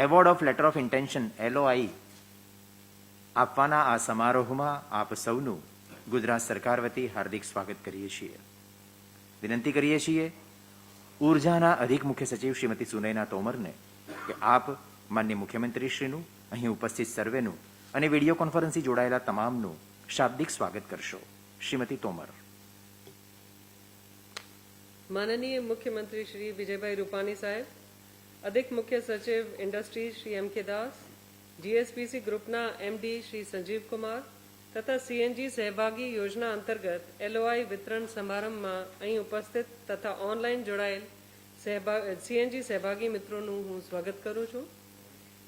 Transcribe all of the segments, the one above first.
Award of letter of intention LOI આપવાના આ સમારોહમાં આપ સૌનું ગુજરાત સરકાર વતી હાર્દિક સ્વાગત કરીએ છીએ. વિનંતી કરીએ છીએ ઉર્જાના અધિક મુખ્ય સચિવ શ્રીમતી સુનયના તોમરને કે આપ માન્ય મુખ્યમંત્રીશ્રીનું, અહીં ઉપસ્થિત સર્વેનું અને વિડીયો કોન્ફરન્સથી જોડાયેલા તમામનું શાબ્દિક સ્વાગત કરશો. શ્રીમતી તોમર. माननीय मुख्यमंत्री श्री विजयभाई रूपाणी साहेब, अधिक मुख्य सचिव इंडस्ट्री श्री M K दास, GSPC ग्रुपना MD श्री संजीव कुमार तथा CNG सहभागी योजना अंतर्गत LOI वितरण समारंभ में અહીં ઉપસ્થિત તથા ઓનલાઈન જોડાયેલ CNG સહભાગી મિત્રોનું હું સ્વાગત કરું છું.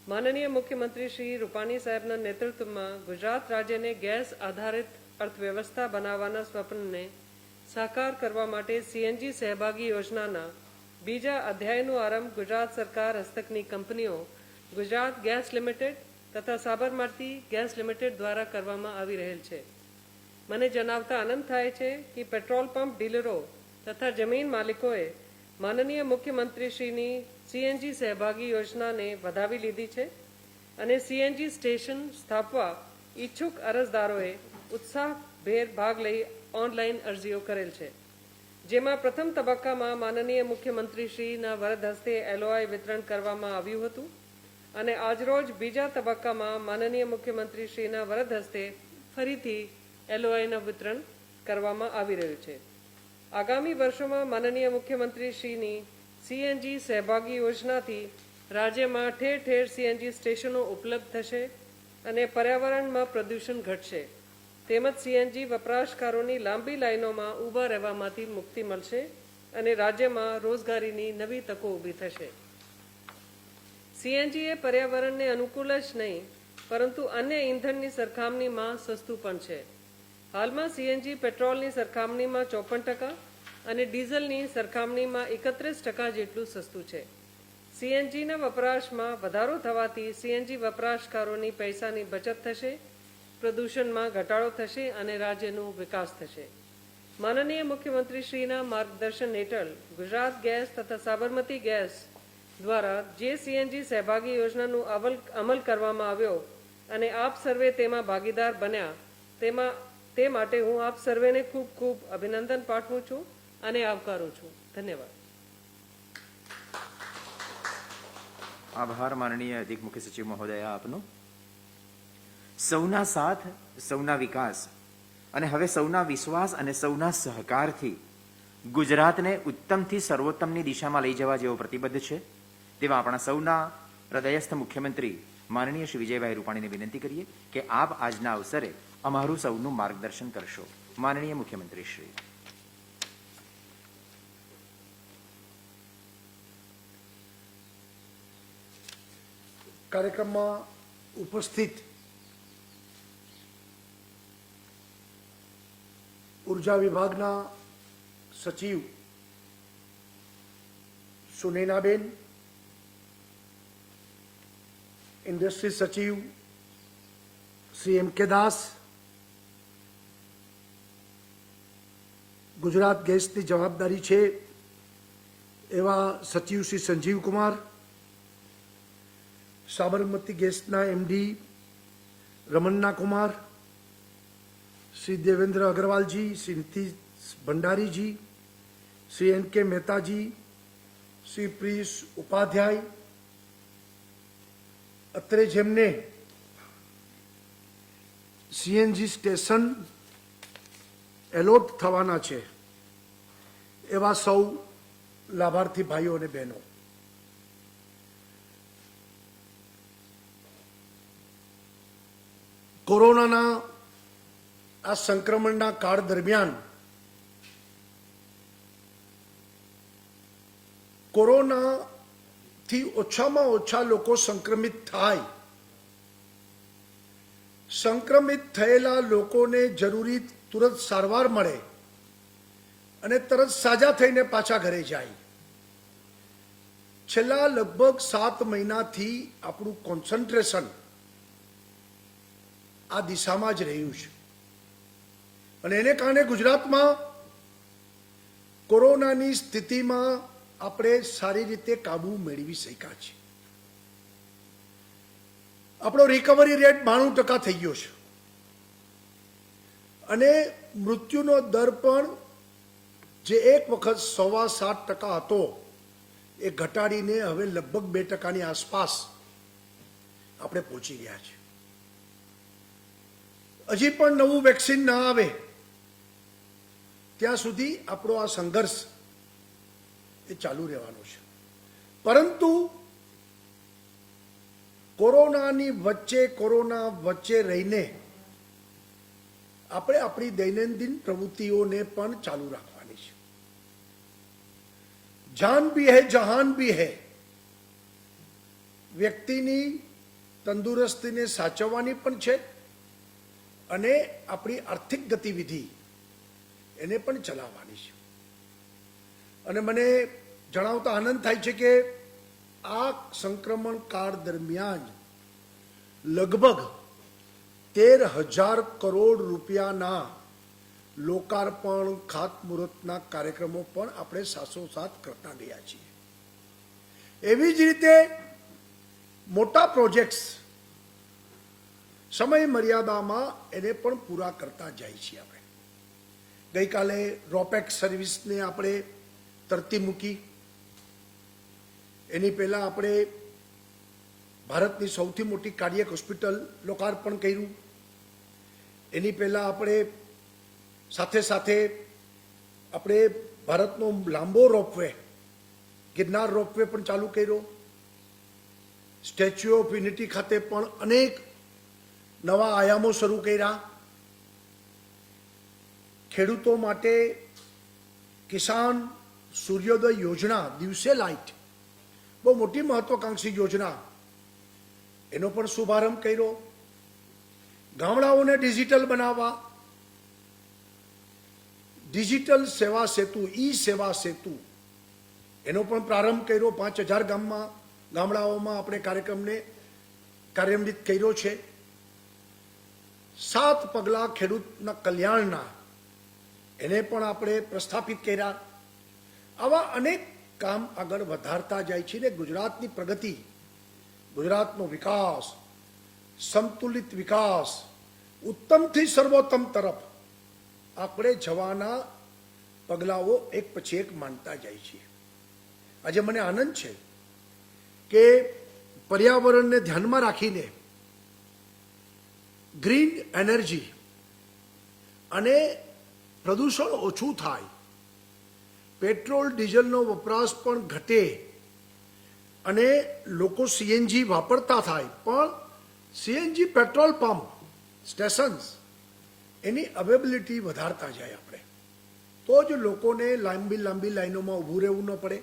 માનનીય મુખ્યમંત્રી શ્રી રૂપાણી સાહેબના નેતૃત્વમાં ગુજરાત રાજ્યને ગેસ આધારિત અર્થવ્યવસ્થા બનાવવાના સ્વપ્નને સાકાર કરવા માટે CNG સહભાગી યોજનાના બીજા અધ્યાયનો આરંભ ગુજરાત સરકાર હસ્તકની કંપનીઓ ગુજરાત ગેસ લિમિટેડ તથા સાબરમતી ગેસ લિમિટેડ દ્વારા કરવામાં આવી રહેલ છે. મને જણાવતા આનંદ થાય છે કે પેટ્રોલ પંપ ડીલરો તથા જમીન માલિકોએ માનનીય મુખ્યમંત્રીશ્રીની CNG સહભાગી યોજનાને વધાવી લીધી છે અને CNG સ્ટેશન સ્થાપવા ઈચ્છુક અરજદારોએ ઉત્સાહભેર ભાગ લઈ ઓનલાઈન અરજીઓ કરેલ છે, જેમાં પ્રથમ તબક્કામાં માનનીય મુખ્યમંત્રીશ્રીના વરદ હસ્તે LOI વિતરણ કરવામાં આવ્યું હતું અને આજરોજ બીજા તબક્કામાં માનનીય મુખ્યમંત્રીશ્રીના વરદ હસ્તે ફરીથી LOIના વિતરણ કરવામાં આવી રહ્યું છે. આગામી વર્ષોમાં માનનીય મુખ્યમંત્રીશ્રીની CNG સહભાગી યોજનાથી રાજ્યમાં ઠેર ઠેર CNG સ્ટેશનો ઉપલબ્ધ થશે અને પર્યાવરણમાં પ્રદૂષણ ઘટશે તેમજ CNG વપરાશકારોની લાંબી લાઈનોમાં ઊભા રહેવામાંથી મુક્તિ મળશે અને રાજ્યમાં રોજગારીની નવી તકો ઊભી થશે. CNG એ પર્યાવરણને અનુકૂળ જ નહીં પરંતુ અન્ય ઈંધણની સરખામણીમાં સસ્તું પણ છે. હાલમાં CNG પેટ્રોલની સરખામણીમાં 54% અને ડીઝલની સરખામણીમાં 31% જેટલું સસ્તું છે. CNGના વપરાશમાં વધારો થવાથી CNG વપરાશકારોની પૈસાની બચત થશે, પ્રદૂષણમાં ઘટાડો થશે અને રાજ્યનો વિકાસ થશે. માનનીય મુખ્યમંત્રીશ્રીના માર્ગદર્શન હેઠળ ગુજરાત ગેસ તથા સાબરમતી ગેસ દ્વારા જે CNG સહભાગી યોજનાનો અમલ કરવામાં આવ્યો અને આપ સર્વે તેમાં ભાગીદાર બન્યા તે માટે હું આપ સર્વેને ખૂબ ખૂબ અભિનંદન પાઠવું છું અને આવકારું છું. ધન્યવાદ. આભાર માનનીય અધિક મુખ્ય સચિવ મહોદયા આપનો. સૌના સાથ, સૌના વિકાસ અને હવે સૌના વિશ્વાસ અને સૌના સહકારથી ગુજરાતને ઉત્તમથી સર્વોત્તમની દિશામાં લઈ જવા જેવો પ્રતિબદ્ધ છે તેવા આપણા સૌના હૃદયસ્થ મુખ્યમંત્રી માનનીય શ્રી વિજયભાઈ રૂપાણીને વિનંતી કરીએ કે આપ આજના અવસરે અમારું સૌનું માર્ગદર્શન કરશો. માનનીય મુખ્યમંત્રી શ્રી. કાર્યક્રમમાં ઉપસ્થિત ઉર્જા વિભાગના સચિવ સુનૈનાબેન, ઇન્ડસ્ટ્રી સચિવ શ્રી M K દાસ, ગુજરાત ગેસની જવાબદારી છે એવા સચિવ શ્રી સંજીવ કુમાર, સાબરમતી ગેસના MD રમન્ના કુમાર, श्री देवेंद्र अग्रवाल जी, श्री नीतीश भंडारी जी, श्री N.K. मेहता जी, श्री प्रीश उपाध्याय, અત્રે જેમને CNG સ્ટેશન એલોટ થવાના છે એવા સૌ લાભાર્થી ભાઈઓ અને બહેનો, કોરોનાના આ સંક્રમણના કાળ દરમિયાન કોરોનાથી ઓછામાં ઓછા લોકો સંક્રમિત થાય, સંક્રમિત થયેલા લોકોને જરૂરી તુરંત સારવાર મળે અને તરત સાજા થઈને પાછા ઘરે જાય. છેલ્લા લગભગ 7 મહિનાથી આપણું કોન્સન્ટ્રેશન આ દિશામાં જ રહ્યું છે અને એને કારણે ગુજરાતમાં કોરોનાની સ્થિતિમાં આપણે સારી રીતે કાબુ મેળવી શક્યા છીએ. આપણો રિકવરી રેટ 92% થઈ ગયો છે અને મૃત્યુનો દર પણ જે એક વખત 7.25% હતો એ ઘટાડીને હવે લગભગ 2%ની આસપાસ આપણે પહોંચી ગયા છે. હજી પણ નવું વેક્સિન ના આવે ત્યાં સુધી આપણો આ સંઘર્ષ એ ચાલુ રહેવાનો છે. પરંતુ કોરોના વચ્ચે રહીને આપણે આપણી દૈનંદિન પ્રવૃત્તિઓને પણ ચાલુ રાખવાની છે. જાન ભી હૈ જહાન ભી હૈ. વ્યક્તિની તંદુરસ્તીને સાચવવાની પણ છે અને આપણી આર્થિક ગતિવિધિ એને પણ ચલાવવાની છે. અને મને જણાવતા આનંદ થાય છે કે આ સંક્રમણ કાળ દરમિયાન લગભગ 13,000 કરોડ રૂપિયાના લોકાર્પણ ખાતમુહૂર્તના કાર્યક્રમો પણ આપણે સાથોસાથ કરતા ગયા છીએ. એવી જ રીતે મોટા પ્રોજેક્ટ્સ સમય મર્યાદામાં એને પણ પૂરા કરતા જાય છીએ. આપણે ગઈકાલે રોપેક્સ સર્વિસને આપણે તરતી મૂકી. એની પહેલા આપણે ભારતની સૌથી મોટી કાર્ડિયક હોસ્પિટલ લોકાર્પણ કર્યું. એની પહેલા આપણે સાથે આપણે ભારતનો લાંબો રોપવે ગિરનાર રોપવે પણ ચાલુ કર્યો. સ્ટેચ્યુ ઓફ યુનિટી ખાતે પણ અનેક નવા આયામો શરૂ કર્યા. ખેડૂતો માટે કિસાન સૂર્યોદય યોજના, દિવસે લાઇટ, બહુ મોટી મહત્વાકાંક્ષી યોજના, એનો પણ શુભારંભ કર્યો. ગામડાઓને ડિજિટલ બનાવવા ડિજિટલ સેવા સેતુ, ઈ સેવા સેતુ, એનો પણ પ્રારંભ કર્યો. 5,000 ગામડાઓમાં આપણે કાર્યક્રમને કાર્યાન્વિત કર્યો છે. 7 પગલાં ખેડૂતના કલ્યાણના, એને પણ આપણે પ્રસ્થાપિત કર્યા. આવા અનેક કામ આગળ વધારતા જાય છે ને ગુજરાતની પ્રગતિ, ગુજરાતનો વિકાસ, સંતુલિત વિકાસ, ઉત્તમથી સર્વોત્તમ તરફ આપણે જવાના પગલાઓ એક પછી એક માંડતા જાય છે. આજે મને આનંદ છે કે પર્યાવરણને ધ્યાનમાં રાખીને ગ્રીન એનર્જી અને પ્રદૂષણ ઓછું થાય, પેટ્રોલ ડીઝલનો વપરાશ પણ ઘટે અને લોકો સીએનજી વાપરતા થાય, પણ સીએનજી પેટ્રોલ પંપ સ્ટેશન્સ એની અવેબિલિટી વધારતા જાય આપણે, તો જ લોકોને લાંબી લાઈનોમાં ઊભું રહેવું ન પડે.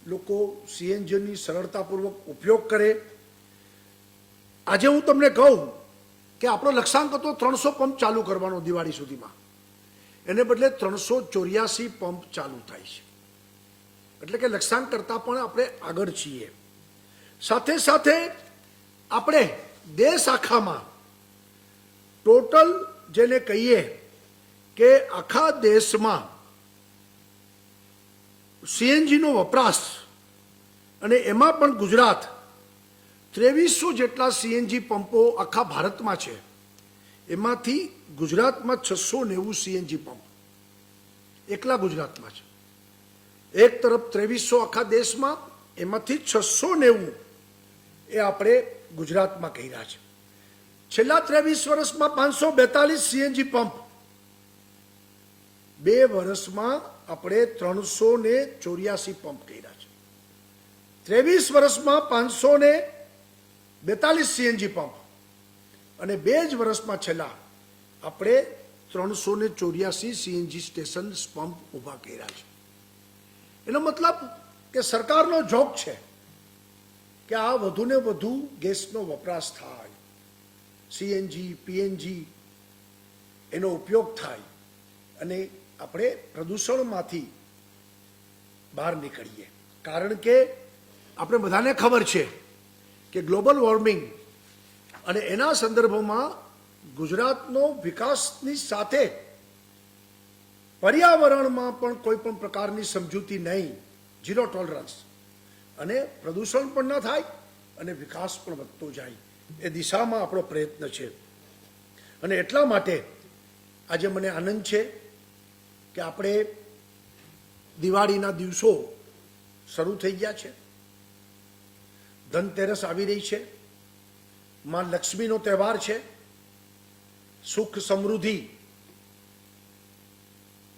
લોકો સીએનજીની સરળતાપૂર્વક ઉપયોગ કરે. આજે હું તમને કહું કે આપણો લક્ષ્યાંક હતો 300 પંપ ચાલુ કરવાનો દિવાળી સુધીમાં, એને બદલે 384 પંપ ચાલુ થાય છે. એટલે કે લક્ષ્યાંક કરતાં પણ આપણે આગળ છીએ. સાથે આપણે દેશ આખામાં ટોટલ જેને કહીએ કે આખા દેશમાં સીએનજીનો વપરાશ, અને એમાં પણ ગુજરાત 2300 જેટલા સીએનજી પંપો આખા ભારતમાં છે. એમાંથી ગુજરાતમાં 690 સીએનજી પંપ એકલા ગુજરાતમાં છે. એક તરફ 2300 આખા દેશમાં, એમાંથી 690 એ આપણે ગુજરાતમાં કર્યા છે. છેલ્લા 23 વર્ષમાં 542 સીએનજી પંપ, 2 વર્ષમાં આપણે 384 પંપ કર્યા છે. 23 વર્ષમાં 542 સીએનજી પંપ અને 2 જ વર્ષમાં છેલ્લા આપણે 384 સીએનજી સ્ટેશન પંપ ઊભા કર્યા છે. એનો મતલબ કે સરકારનો જોગ છે કે આ વધુને વધુ ગેસનો વપરાશ થાય, સીએનજી પીએનજી એનો ઉપયોગ થાય અને આપણે પ્રદૂષણમાંથી બહાર નીકળીએ. કારણ કે આપણે બધાને ખબર છે કે ગ્લોબલ વોર્મિંગ અને એના સંદર્ભમાં ગુજરાતનો વિકાસની સાથે પર્યાવરણમાં પણ કોઈ પણ પ્રકારની સમજૂતી નહીં, ઝીરો ટોલરન્સ, અને પ્રદૂષણ પણ ન થાય અને વિકાસ પણ વધતો જાય એ દિશામાં આપણો પ્રયત્ન છે. અને એટલા માટે આજે મને આનંદ છે કે આપણે દિવાળીના દિવસો શરૂ થઈ ગયા છે. ધનતેરસ આવી રહી છે. માં લક્ષ્મીનો તહેવાર છે. સુખ સમૃદ્ધિ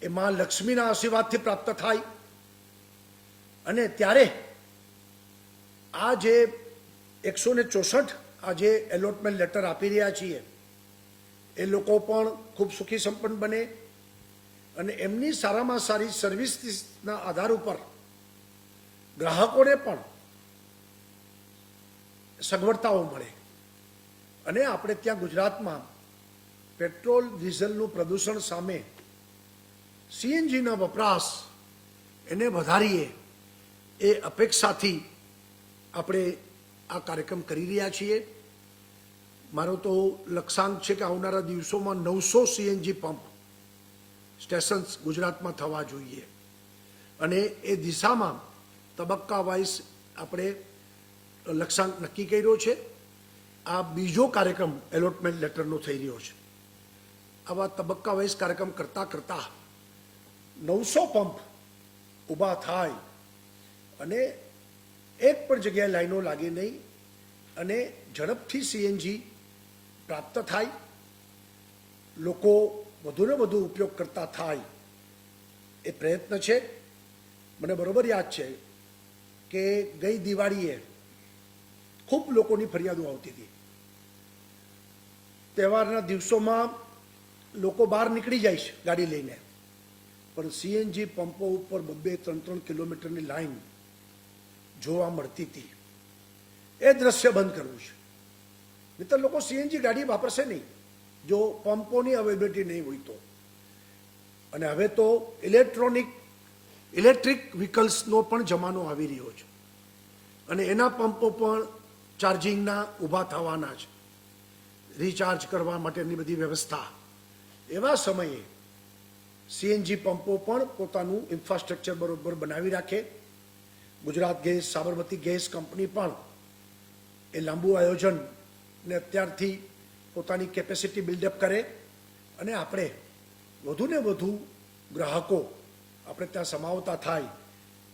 એ માં લક્ષ્મીના આશીર્વાદથી પ્રાપ્ત થાય. અને ત્યારે આ જે 164 આ જે એલોટમેન્ટ લેટર આપી રહ્યા છીએ એ લોકો પણ ખૂબ સુખી સંપન્ન બને અને એમની સારામાં સારી સર્વિસના આધાર ઉપર ગ્રાહકોને પણ સગવડતાઓ મળે. અને આપણે ત્યાં ગુજરાતમાં પેટ્રોલ ડીઝલનું પ્રદૂષણ સામે સીએનજીના વપરાશ એને વધારીએ એ અપેક્ષાથી આપણે આ કાર્યક્રમ કરી રહ્યા છીએ. મારો તો લક્ષ્યાંક છે કે આવનારા દિવસોમાં 900 સીએનજી પંપ સ્ટેશન્સ ગુજરાતમાં થવા જોઈએ અને એ દિશામાં તબક્કા વાઇઝ આપણે લક્ષ્યાંક નક્કી કર્યો છે. આ બીજો કાર્યક્રમ એલોટમેન્ટ લેટરનો થઈ રહ્યો છે. આવા તબક્કા વાઇઝ કાર્યક્રમ કરતાં કરતાં 900 પંપ ઊભા થાય અને એક પણ જગ્યાએ લાઈનો લાગે નહીં અને ઝડપથી સીએનજી પ્રાપ્ત થાય, લોકો વધુને વધુ ઉપયોગ કરતા થાય એ પ્રયત્ન છે. મને બરોબર યાદ છે કે ગઈ દિવાળીએ ખૂબ લોકોની ફરિયાદો આવતી હતી. તહેવારના દિવસોમાં લોકો બહાર નીકળી જાય છે ગાડી લઈને, પણ સીએનજી પંપો ઉપર 2-3 કિલોમીટરની લાઈન જોવા મળતી હતી. એ દ્રશ્ય બંધ કરવું છે. નહીંતર લોકો સીએનજી ગાડી વાપરશે નહીં જો પંપોની અવેલેબિલિટી નહીં હોય તો. અને હવે તો ઇલેક્ટ્રિક વ્હીકલ્સનો પણ જમાનો આવી રહ્યો છે અને એના પંપો પણ ચાર્જિંગના ઊભા થવાના છે, રિચાર્જ કરવા માટેની બધી વ્યવસ્થા. એવા સમયે સીએનજી પંપો પણ પોતાનું ઇન્ફ્રાસ્ટ્રક્ચર બરોબર બનાવી રાખે. Gujarat gas, Sabarmati gas company પણ એ લાંબુ આયોજન ને અત્યારથી પોતાની કેપેસિટી બિલ્ડઅપ કરે અને આપણે વધુને વધુ ગ્રાહકો આપણે ત્યાં સમાવતા થાય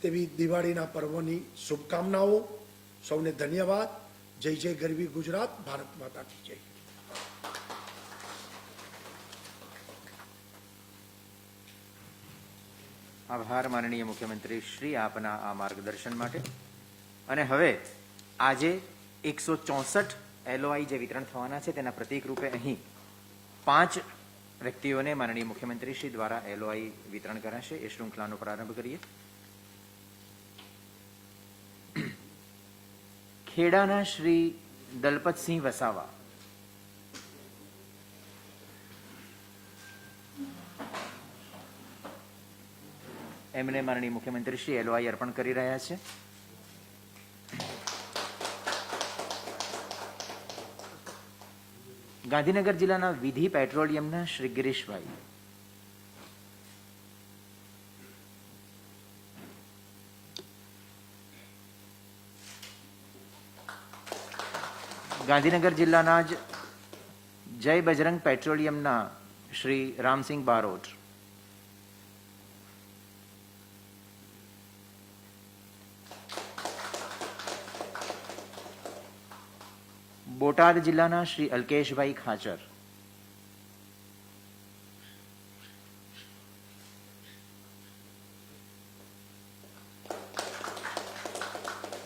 તેવી દિવાળીના પર્વની શુભકામનાઓ. સૌને ધન્યવાદ. જય જય ગરવી ગુજરાત. ભારત માતા કી જય. આભાર માનનીય મુખ્યમંત્રી શ્રી આપના આ માર્ગદર્શન માટે. અને હવે આજે 164 એલઓઆઈ જે વિતરણ થવાના છે તેના પ્રતીક રૂપે અહીં 5 વ્યક્તિઓને માનનીય મુખ્યમંત્રી શ્રી દ્વારા એલઓઆઈ વિતરણ કરાશે. એ શૃંખલાનો પ્રારંભ કરીએ. ખેડાના શ્રી દલપતસિંહ વસાવા, એમને માનનીય મુખ્યમંત્રી શ્રી એલઓઆઈ અર્પણ કરી રહ્યા છે. ગાંધીનગર જિલ્લાના વિધિ પેટ્રોલિયમના શ્રી ગિરીશભાઈ, ગાંધીનગર જિલ્લાના જ જય બજરંગ પેટ્રોલિયમના શ્રી રામસિંહ બારોટ, બોટાદ જિલ્લાના શ્રી અલ્કેશભાઈ ખાચર,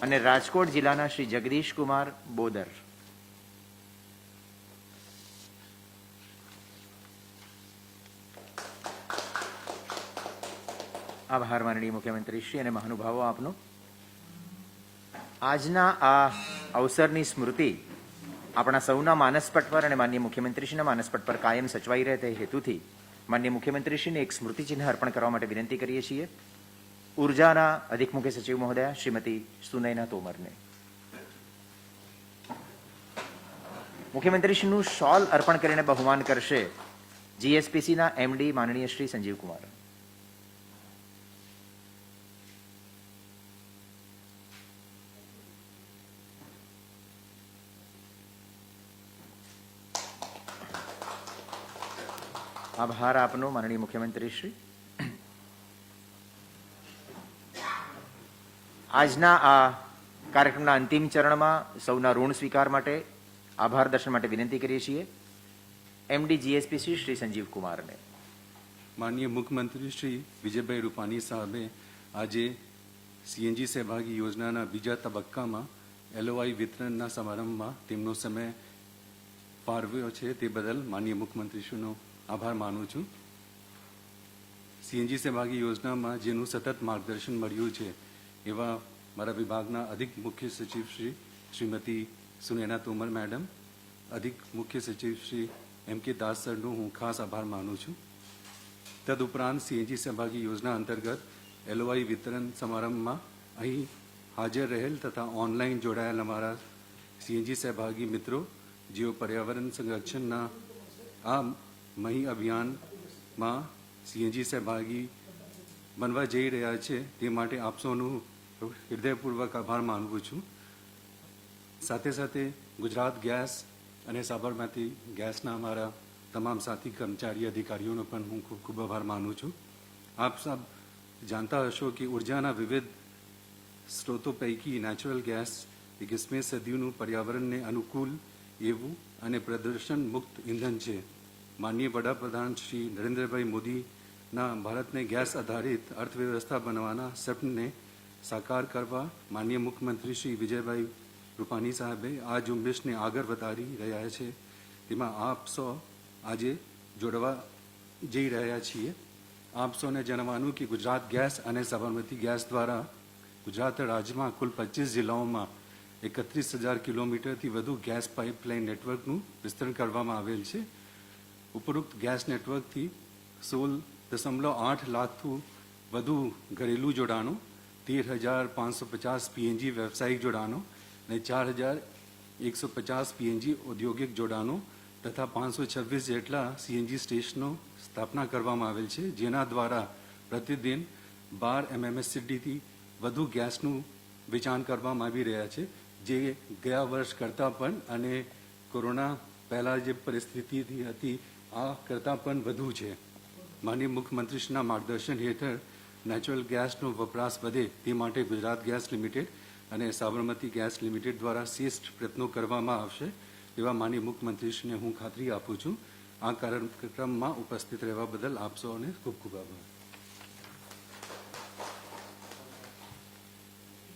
અને રાજકોટ જિલ્લાના શ્રી જગદીશ કુમાર બોદર. આભાર માનનીય મુખ્યમંત્રી શ્રી અને મહાનુભાવો આપનો. આજના આ અવસરની સ્મૃતિ આપણા સૌના માનસપટ પર અને માનનીય મુખ્યમંત્રીશ્રીના માનસપટ પર કાયમ સચવાઈ રહે તે હેતુથી માનનીય મુખ્યમંત્રીશ્રીને એક સ્મૃતિચિહ્ન અર્પણ કરવા માટે વિનંતી કરીએ છીએ. ઉર્જાના અધિક મુખ્ય સચિવ મહોદયા શ્રીમતી સુનયના તોમરને મુખ્યમંત્રીશ્રીનું શોલ અર્પણ કરીને બહુમાન કરશે જીએસપીસીના એમડી માનનીય શ્રી સંજીવ કુમાર. આભાર આપનો માનનીય મુખ્યમંત્રી શ્રી. આજના આ કાર્યક્રમના અંતિમ ચરણમાં સૌના ઋણ સ્વીકાર માટે આભાર દર્શન માટે વિનંતી કરીએ છીએ એમડી જીએસપીસી શ્રી સંજીવ કુમારને. માનનીય મુખ્યમંત્રી શ્રી વિજયભાઈ રૂપાણી સાહેબે આજે સીએનજી સહભાગી યોજનાના બીજા તબક્કામાં એલઓઆઈ વિતરણના સમારંભમાં તેમનો સમય ફાળવ્યો છે તે બદલ માનનીય મુખ્યમંત્રીશ્રીનો આભાર માનું છું. સીએનજી સહભાગી યોજનામાં જેનું સતત માર્ગદર્શન મળ્યું છે એવા મારા વિભાગના અધિક મુખ્ય સચિવ શ્રીમતી સુનૈના તોમર મેડમ, અધિક મુખ્ય સચિવ શ્રી એમ.કે. દાસ સરનો હું ખાસ આભાર માનું છું. તદુપરાંત સીએનજી સહભાગી યોજના અંતર્ગત એલઓઆઈ વિતરણ સમારંભમાં અહીં હાજર રહેલ તથા ઓનલાઈન જોડાયેલ અમારા સીએનજી સહભાગી મિત્રો જેઓ પર્યાવરણ સંરક્ષણના આ મહી અભિયાનમાં સીએનજી સહભાગી બનવા જઈ રહ્યા છે તે માટે આપ સૌનું હૃદયપૂર્વક આભાર માનું છું. સાથે સાથે ગુજરાત ગેસ અને સાબરમતી ગેસના અમારા તમામ સાથી કર્મચારી અધિકારીઓનો પણ હું ખૂબ ખૂબ આભાર માનું છું. આપ સબ જાણતા હશો કે ઉર્જાના વિવિધ સ્ત્રોતો પૈકી નેચરલ ગેસ 21મી સદીનું પર્યાવરણને અનુકૂળ એવું અને પ્રદૂષણ મુક્ત ઇંધન છે. માનનીય વડાપ્રધાન શ્રી નરેન્દ્રભાઈ મોદીના ભારતને ગેસ આધારિત અર્થવ્યવસ્થા બનાવવાના સપને સાકાર કરવા માનનીય મુખ્યમંત્રી શ્રી વિજયભાઈ રૂપાણી સાહેબે આ ઝુંબેશને આગળ વધારી રહ્યા છે. તેમાં આપ સૌ આજે જોડવા જઈ રહ્યા છીએ. આપ સૌને જણાવવાનું કે ગુજરાત ગેસ અને સાબરમતી ગેસ દ્વારા ગુજરાત રાજ્યમાં કુલ 25 જિલ્લાઓમાં 31,000 કિલોમીટરથી વધુ ગેસ પાઇપલાઇન નેટવર્કનું વિસ્તરણ કરવામાં આવેલ છે. ઉપરોક્ત ગેસ નેટવર્કથી 16.8 લાખથી વધુ ઘરેલું જોડાણો, 13,550 પીએનજી વ્યવસાયિક જોડાણો અને 4,150 પીએનજી ઔદ્યોગિક જોડાણો તથા 526 જેટલા સીએનજી સ્ટેશનો સ્થાપના કરવામાં આવેલ છે, જેના દ્વારા પ્રતિદિન 12 MMSCDથી વધુ ગેસનું વેચાણ કરવામાં આવી રહ્યા છે, જે ગયા વર્ષ કરતાં પણ અને કોરોના પહેલાં જે પરિસ્થિતિ હતી આ કરતાં પણ વધુ છે. માનનીય મુખ્યમંત્રીશ્રીના માર્ગદર્શન હેઠળ નેચરલ ગેસનો વપરાશ વધે તે માટે ગુજરાત ગેસ લિમિટેડ અને સાબરમતી ગેસ લિમિટેડ દ્વારા શ્રેષ્ઠ પ્રયત્નો કરવામાં આવશે એવા માનનીય મુખ્યમંત્રીશ્રીને હું ખાતરી આપું છું. આ કાર્યક્રમમાં ઉપસ્થિત રહેવા બદલ આપ સૌને ખૂબ ખૂબ આભાર.